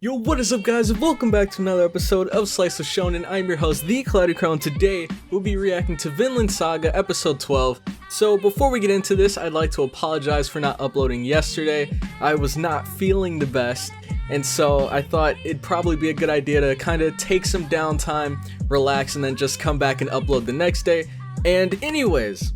Yo, what is up guys, and welcome back to another episode of Slice of Shonen. I'm your host, the Cloudy Crow, and today we'll be reacting to Vinland Saga episode 12. So before we get into this, I'd like to apologize for not uploading yesterday. I was not feeling the best, and so I thought it'd probably be a good idea to kind of take some downtime, relax, and then just come back and upload the next day. And anyways,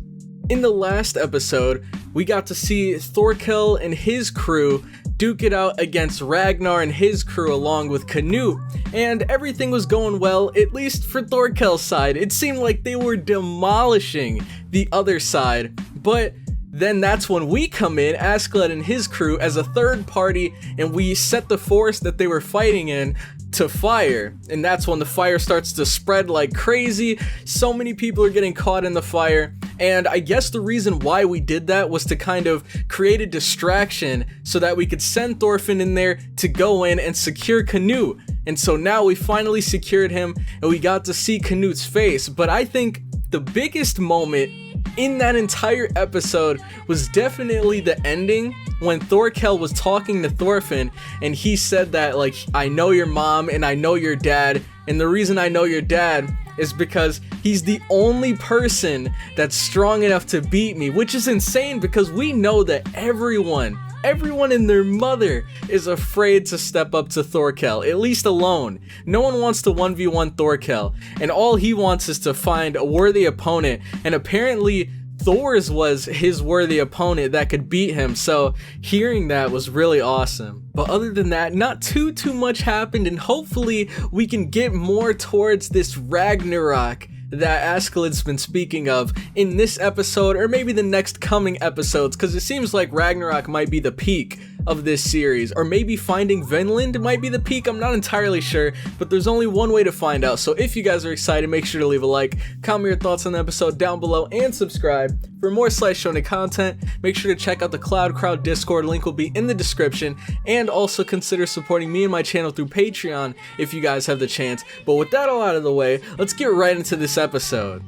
in the last episode, we got to see Thorkell and his crew duke it out against Ragnar and his crew along with CANUTE, and everything was going well, at least for Thorkell's side. It seemed like they were demolishing the other side, but then that's when we come in, askeladd and his crew, as a third party, and we set the forest that they were fighting in to fire, and that's when the fire starts to spread like crazy. So many people are getting caught in the fire, and I guess the reason why we did that was to kind of create a distraction so that we could send THORFINN in there to go in and secure CANUTE. And so now we finally secured him and we got to see CANUTE's face. But I think the biggest moment in that entire episode was definitely the ending, when Thorkell was talking to THORFINN and he said that, like, I know your mom and I know your dad, and the reason I know your dad is because he's the only person that's strong enough to beat me, which is insane because we know that everyone and their mother is afraid to step up to Thorkell, at least alone. No one wants to 1v1 Thorkell, and all he wants is to find a worthy opponent, and apparently Thor's was his worthy opponent that could beat him, so hearing that was really awesome. But other than that, not too much happened, and hopefully we can get more towards this Ragnarok that askeladd's been speaking of in this episode, or maybe the next coming episodes, because it seems like Ragnarok might be the peak of this series, or maybe finding Vinland might be the peak. I'm not entirely sure, but there's only one way to find out. So if you guys are excited, make sure to leave a like, comment your thoughts on the episode down below, and subscribe for more Slice Shonen content. Make sure to check out the Cloud Crowd Discord, link will be in the description, and also consider supporting me and my channel through Patreon if you guys have the chance. But with that all out of the way, let's get right into this episode.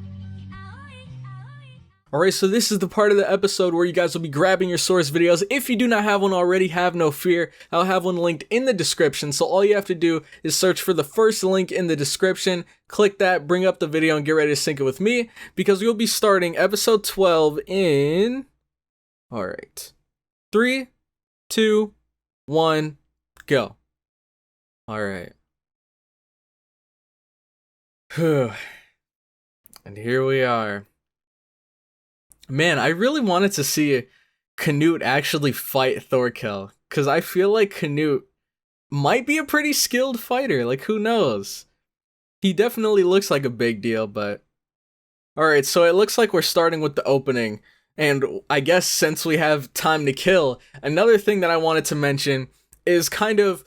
Alright, so this is the part of the episode where you guys will be grabbing your source videos. If you do not have one already, have no fear. I'll have one linked in the description, so all you have to do is search for the first link in the description, click that, bring up the video, and get ready to sync it with me, because we'll be starting episode 12 in... Alright. 3, 2, 1, go. Alright. And here we are. Man, I really wanted to see CANUTE actually fight Thorkell, because I feel like CANUTE might be a pretty skilled fighter, like who knows? He definitely looks like a big deal, but... Alright, so it looks like we're starting with the opening, and I guess since we have time to kill, another thing that I wanted to mention is kind of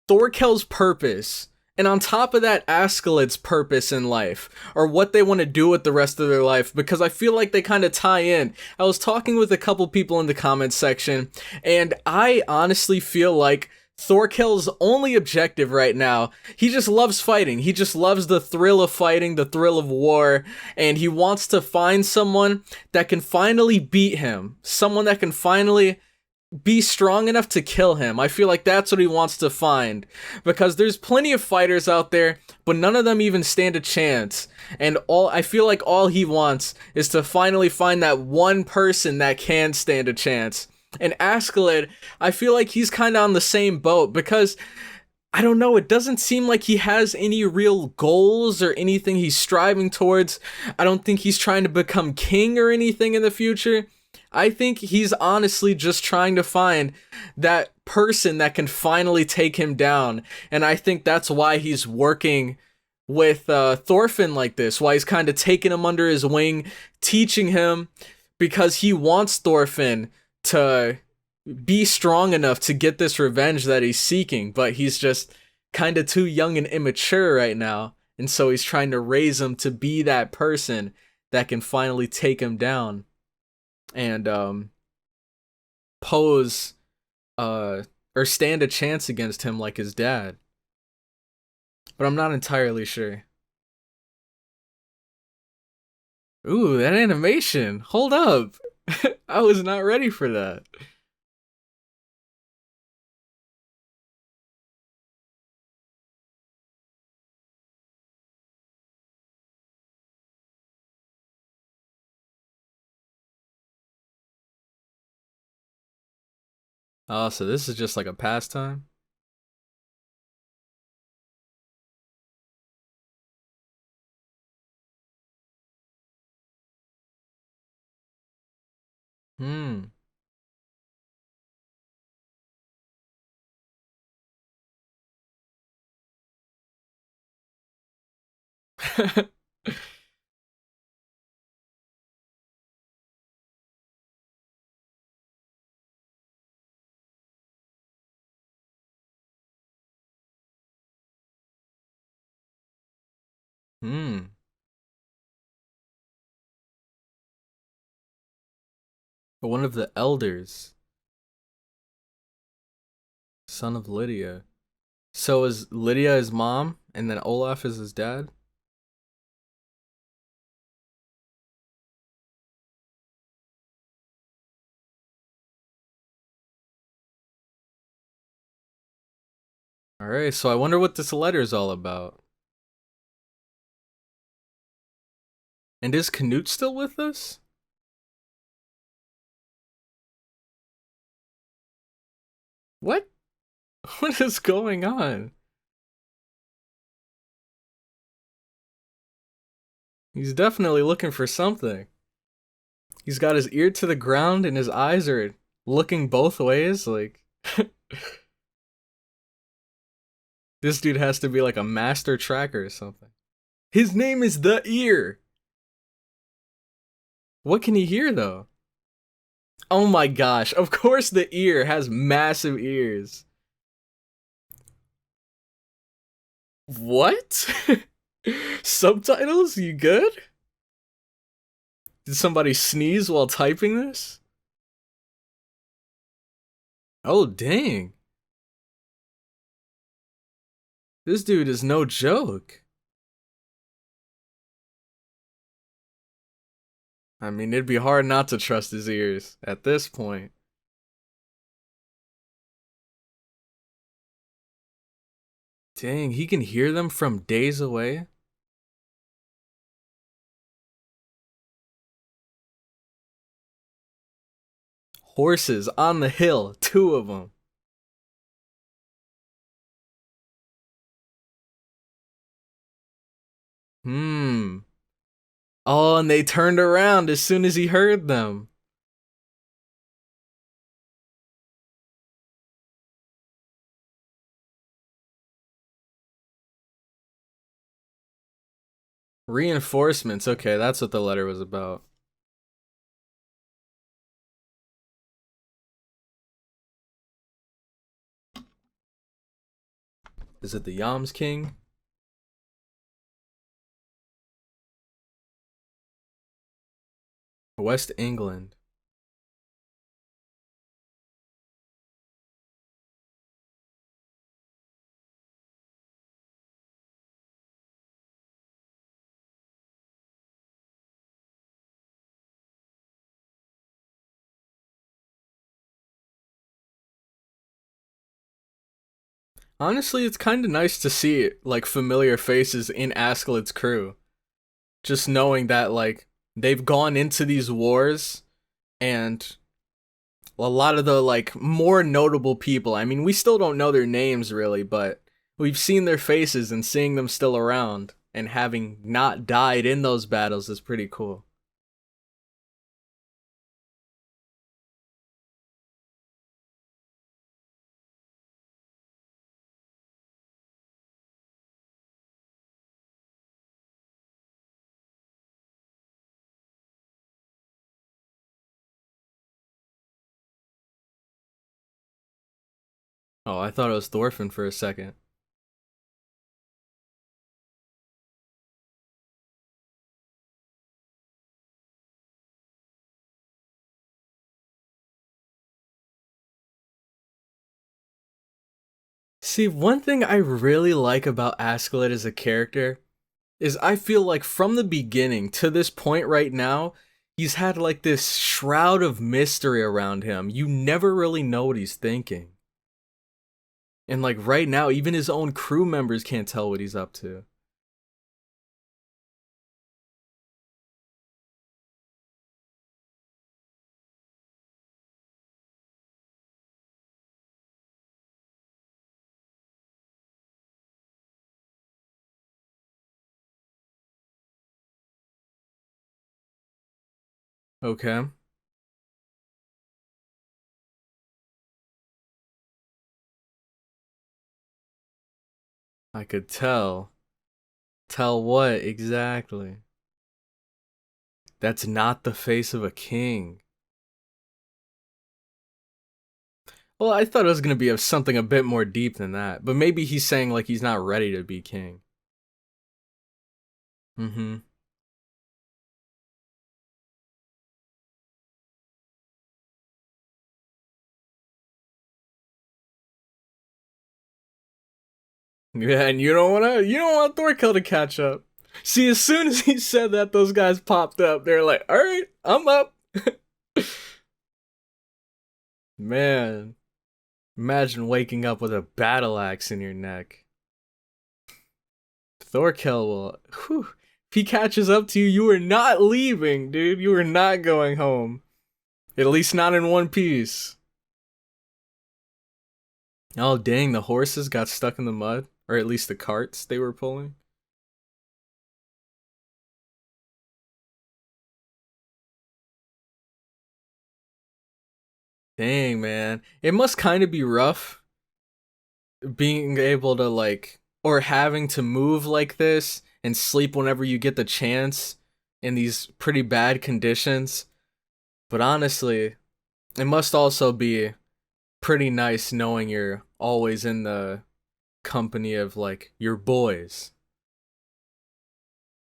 Thorkell's purpose. And on top of that, askeladd's purpose in life, or what they want to do with the rest of their life, because I feel like they kind of tie in. I was talking with a couple people in the comments section, and I honestly feel like Thorkell's only objective right now, he just loves fighting. He just loves the thrill of fighting, the thrill of war, and he wants to find someone that can finally beat him, someone that can finally be strong enough to kill him. I feel like that's what he wants to find, because there's plenty of fighters out there, but none of them even stand a chance, and I feel like all he wants is to finally find that one person that can stand a chance. And askeladd, I feel like he's kind of on the same boat, because I don't know, it doesn't seem like he has any real goals or anything he's striving towards. I don't think he's trying to become king or anything in the future. I think he's honestly just trying to find that person that can finally take him down, and I think that's why he's working with THORFINN like this, why he's kind of taking him under his wing, teaching him, because he wants THORFINN to be strong enough to get this revenge that he's seeking, but he's just kind of too young and immature right now, and so he's trying to raise him to be that person that can finally take him down and pose or stand a chance against him like his dad. But I'm not entirely sure. Ooh, that animation. Hold up. I was not ready for that. Oh, so this is just like a pastime? Hmm. Hmm. One of the elders, son of Lydia. So is Lydia his mom, and then Olaf is his dad? Alright, so I wonder what this letter is all about. And is Canute still with us? What? What is going on? He's definitely looking for something. He's got his ear to the ground and his eyes are looking both ways. Like, this dude has to be like a master tracker or something. His name is the Ear. What can he hear though? Oh my gosh, of course the Ear has massive ears. What? Subtitles? You good? Did somebody sneeze while typing this? Oh dang. This dude is no joke. I mean, it'd be hard not to trust his ears at this point. Dang, he can hear them from days away? Horses on the hill, two of them. Hmm. Oh, and they turned around as soon as he heard them. Reinforcements. Okay, that's what the letter was about. Is it the Yams King? West England. Honestly, it's kind of nice to see like familiar faces in Askeladd's crew. Just knowing that like they've gone into these wars and a lot of the like more notable people. I mean, we still don't know their names really, but we've seen their faces and seeing them still around and having not died in those battles is pretty cool. Oh, I thought it was Thorfinn for a second. See, one thing I really like about Askeladd as a character is I feel like from the beginning to this point right now, he's had like this shroud of mystery around him. You never really know what he's thinking. And like right now, even his own crew members can't tell what he's up to. Okay. I could tell. Tell what exactly? That's not the face of a king. Well, I thought it was gonna be of something a bit more deep than that, but maybe he's saying like he's not ready to be king. Mm-hmm. Yeah, and you don't want Thorkell to catch up. See, as soon as he said that, those guys popped up. They're like, "All right, I'm up." Man, imagine waking up with a battle axe in your neck. Thorkell will. Whew, if he catches up to you, you are not leaving, dude. You are not going home. At least not in one piece. Oh, dang, the horses got stuck in the mud. Or at least the carts they were pulling. Dang, man. It must kind of be rough being able to, like, or having to move like this and sleep whenever you get the chance in these pretty bad conditions. But honestly, it must also be pretty nice knowing you're always in the company of, like, your boys.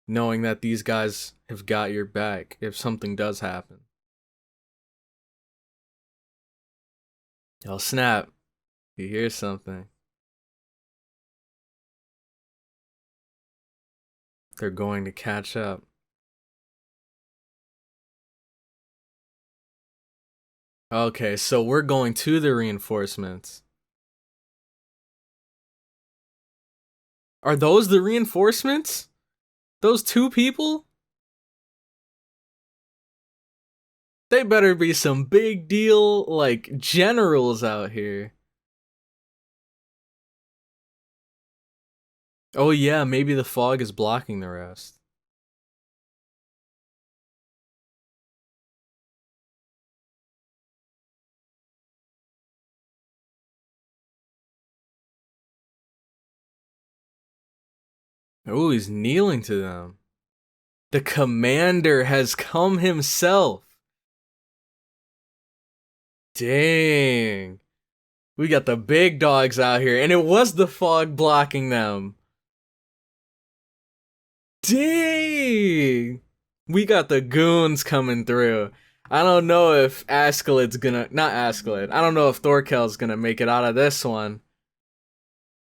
Knowing that these guys have got your back if something does happen. Oh, snap. You hear something. They're going to catch up. Okay, so we're going to the reinforcements. Are those the reinforcements? Those two people? They better be some big deal, like, generals out here. Oh yeah, maybe the fog is blocking the rest. Oh, he's kneeling to them. The commander has come himself. Dang. We got the big dogs out here, and it was the fog blocking them. Dang! We got the goons coming through. I don't know if Askeladd's gonna. Not Askeladd. I don't know if Thorkell's gonna make it out of this one.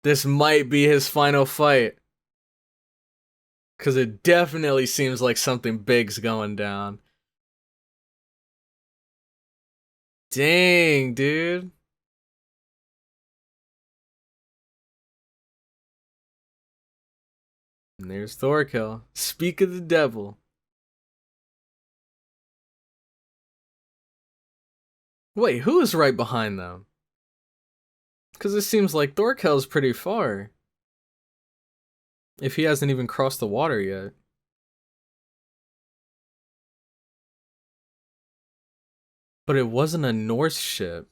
This might be his final fight. Because it definitely seems like something big's going down. Dang, dude. And there's Thorkell. Speak of the devil. Wait, who is right behind them? Because it seems like Thorkell's pretty far. If he hasn't even crossed the water yet. But it wasn't a Norse ship.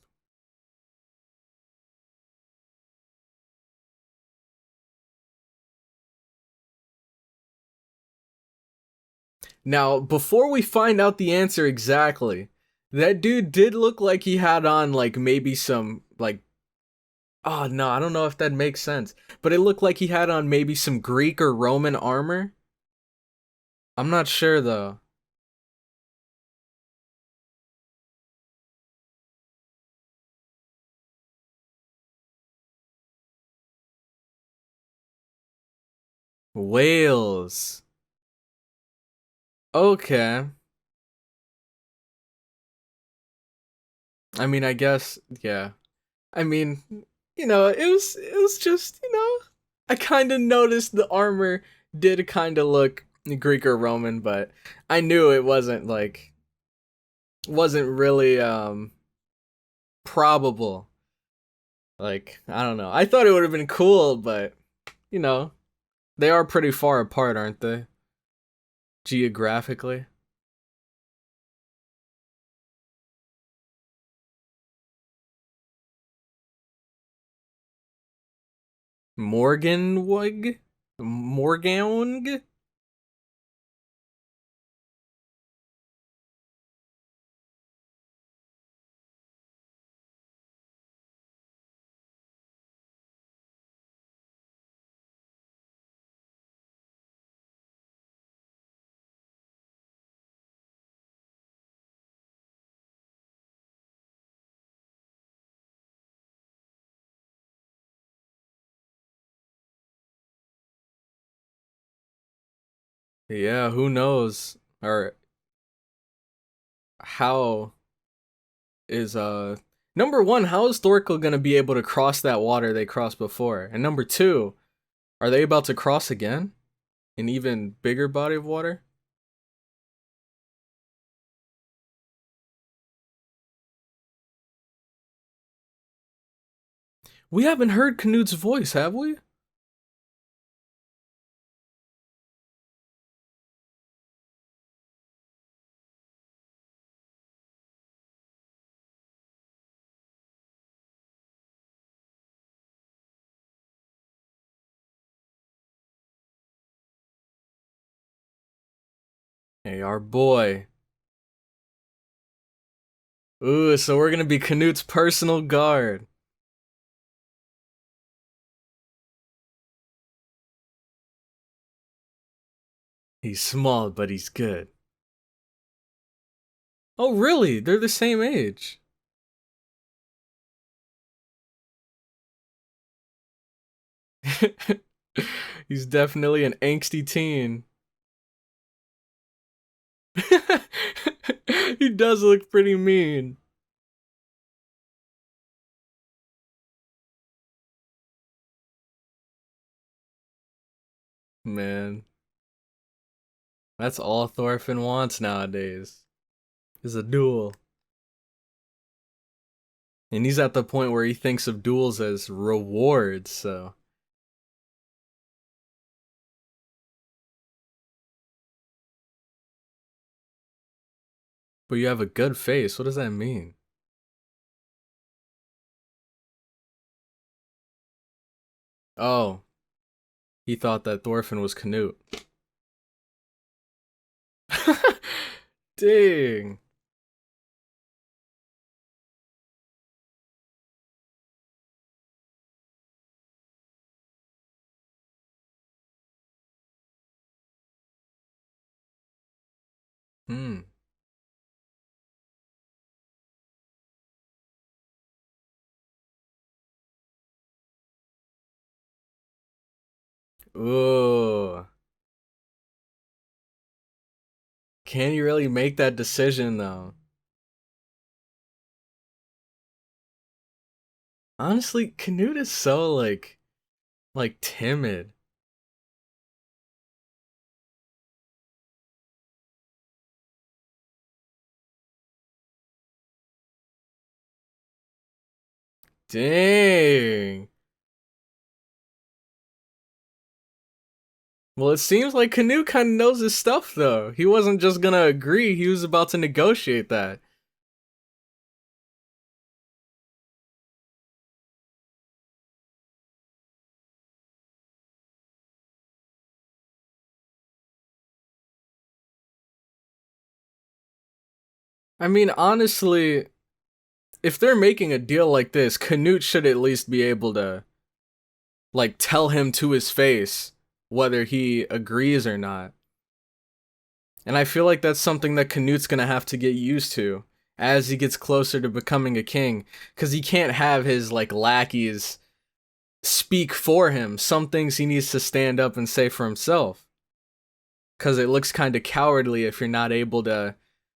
Now, before we find out the answer exactly, that dude did look like he had on, like, maybe some, like, oh no, I don't know if that makes sense. But it looked like he had on maybe some Greek or Roman armor. I'm not sure though. Wales. Okay. I mean, I guess, yeah. I mean, it was just, I kind of noticed the armor did kind of look Greek or Roman, but I knew it wasn't really probable. Like, I don't know. I thought it would have been cool, but you know, they are pretty far apart, aren't they? Geographically. Morganwug? Morgaung? Yeah, who knows? Or how is number one, how is Thorkell gonna be able to cross that water they crossed before? And number two, are they about to cross again? An even bigger body of water? We haven't heard Canute's voice, have we? Hey, our boy. Ooh, so we're gonna be Canute's personal guard. He's small, but he's good. Oh, really? They're the same age. He's definitely an angsty teen. He does look pretty mean. Man, that's all Thorfinn wants nowadays. Is a duel. And he's at the point where he thinks of duels as rewards, so. But you have a good face. What does that mean? Oh, he thought that Thorfinn was Canute. Dang. Hmm. Ooh. Can you really make that decision though? Honestly, Canute is so like timid. Dang. Well, it seems like Canute kind of knows his stuff though. He wasn't just gonna agree, he was about to negotiate that. I mean, honestly, if they're making a deal like this, Canute should at least be able to like tell him to his face whether he agrees or not. And I feel like that's something that Canute's gonna have to get used to as he gets closer to becoming a king, because he can't have his like lackeys speak for him. Some things he needs to stand up and say for himself, because it looks kind of cowardly if you're not able to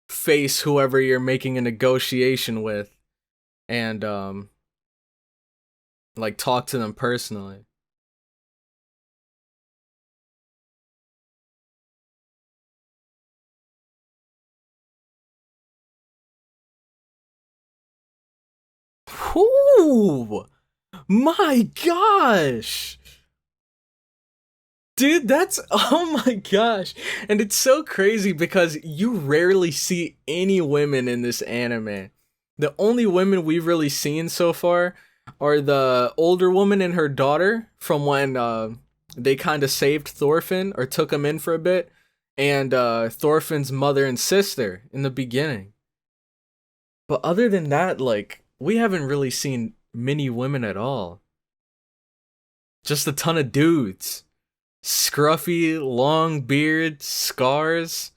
face whoever you're making a negotiation with and like talk to them personally. Ooh, my gosh. Dude, that's oh my gosh. And it's so crazy because you rarely see any women in this anime. The only women we've really seen so far are the older woman and her daughter from when they kind of saved Thorfinn or took him in for a bit, and Thorfinn's mother and sister in the beginning. But other than that, like, we haven't really seen many women at all. Just a ton of dudes. Scruffy, long beard, scars.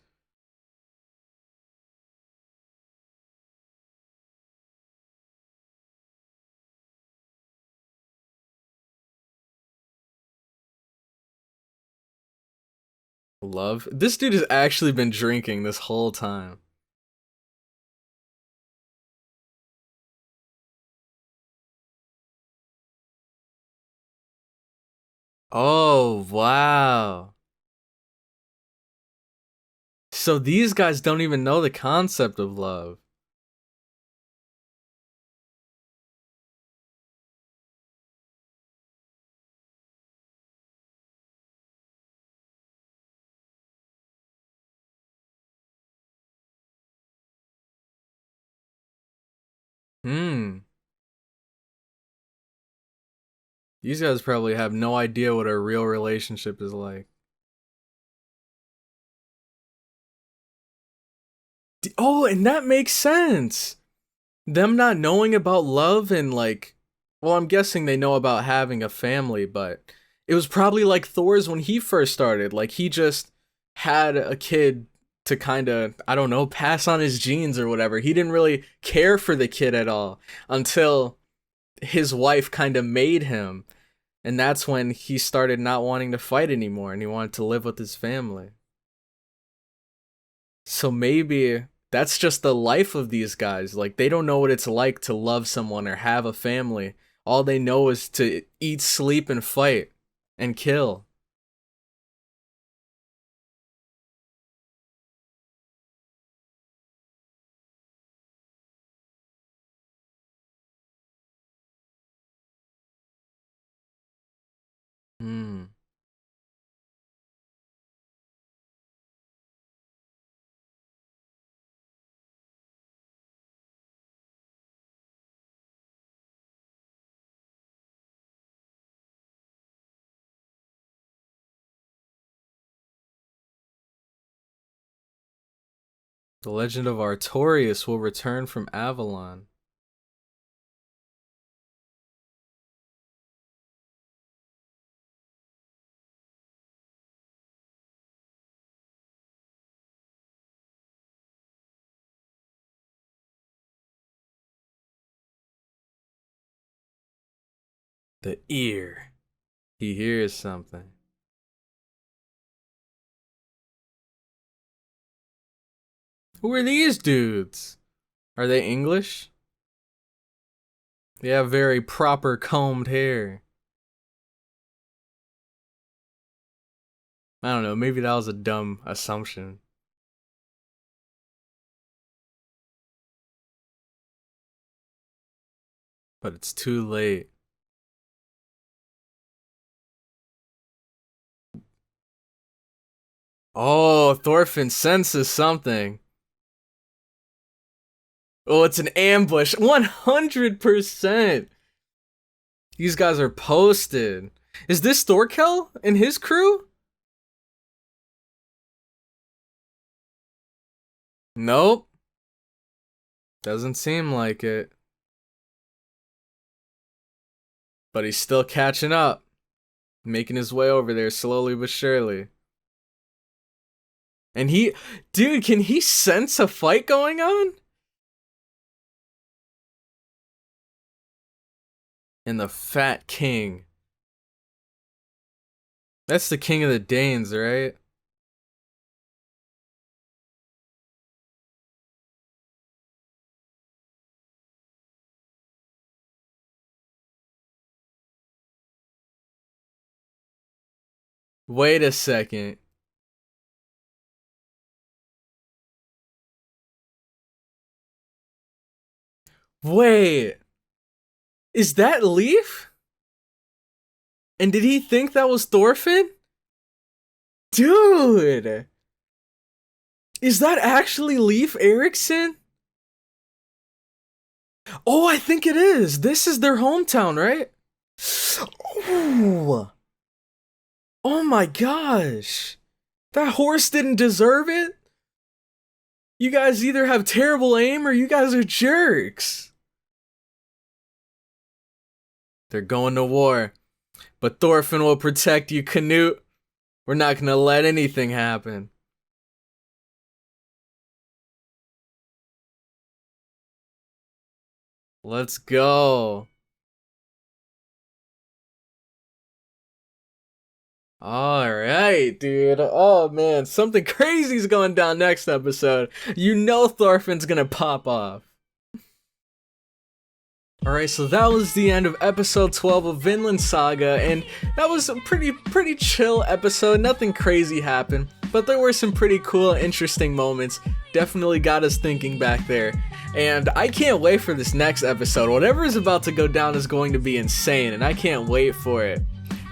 Love. This dude has actually been drinking this whole time. Oh, wow. So these guys don't even know the concept of love. Hmm. These guys probably have no idea what a real relationship is like. Oh, and that makes sense. Them not knowing about love and like, well, I'm guessing they know about having a family, but it was probably like Thor's when he first started. Like he just had a kid to kind of, I don't know, pass on his genes or whatever. He didn't really care for the kid at all until his wife kind of made him. And that's when he started not wanting to fight anymore and he wanted to live with his family. So maybe that's just the life of these guys. Like they don't know what it's like to love someone or have a family. All they know is to eat, sleep, and fight and kill. Hmm. The legend of Artorias will return from Avalon. The ear. He hears something. Who are these dudes? Are they English? They have very proper combed hair. I don't know, maybe that was a dumb assumption. But it's too late. Oh, Thorfinn senses something. Oh, it's an ambush. 100%. These guys are posted. Is this Thorkell and his crew? Nope. Doesn't seem like it. But he's still catching up. Making his way over there slowly but surely. And dude, can he sense a fight going on? And the Fat King. That's the king of the Danes, right? Wait a second. Wait. Is that Leaf? And did he think that was Thorfinn? Dude! Is that actually Leif Erikson? Oh, I think it is. This is their hometown, right? Oh. Oh my gosh. That horse didn't deserve it? You guys either have terrible aim or you guys are jerks. They're going to war. But Thorfinn will protect you, Canute. We're not gonna let anything happen. Let's go. Alright, dude. Oh man, something crazy's going down next episode. You know Thorfinn's gonna pop off. Alright, so that was the end of episode 12 of Vinland Saga, and that was a pretty chill episode. Nothing crazy happened, but there were some pretty cool, interesting moments. Definitely got us thinking back there. And I can't wait for this next episode. Whatever is about to go down is going to be insane, and I can't wait for it.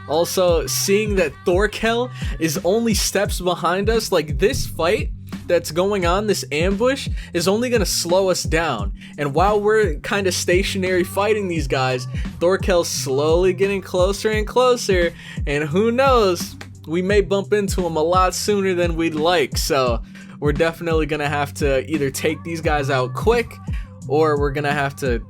Also, seeing that thorkell is only steps behind us, like this fight that's going on, this ambush, is only gonna slow us down. And while we're kind of stationary fighting these guys, thorkell's slowly getting closer and closer, and who knows, we may bump into him a lot sooner than we'd like. So we're definitely gonna have to either take these guys out quick, or we're gonna have to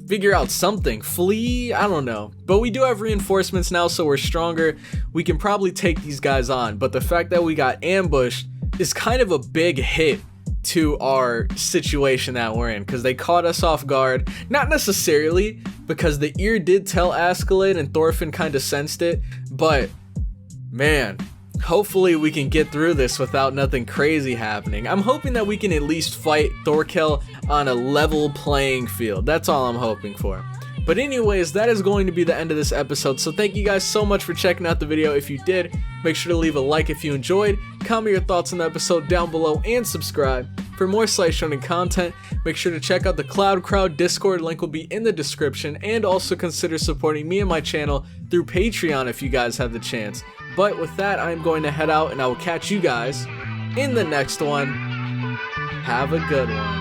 figure out something, flee, I don't know. But we do have reinforcements now, so we're stronger. We can probably take these guys on, but the fact that we got ambushed is kind of a big hit to our situation that we're in, because they caught us off guard. Not necessarily, because the ear did tell askeladd and Thorfinn kind of sensed it, but man, hopefully we can get through this without nothing crazy happening. I'm hoping that we can at least fight thorkell on a level playing field. That's all I'm hoping for. But anyways, that is going to be the end of this episode, so thank you guys so much for checking out the video. If you did, make sure to leave a like if you enjoyed, comment your thoughts on the episode down below, and subscribe. For more Slice Shonen content, make sure to check out the Cloud Crowd Discord, link will be in the description, and also consider supporting me and my channel through Patreon if you guys have the chance. But with that, I'm going to head out, and I will catch you guys in the next one. Have a good one.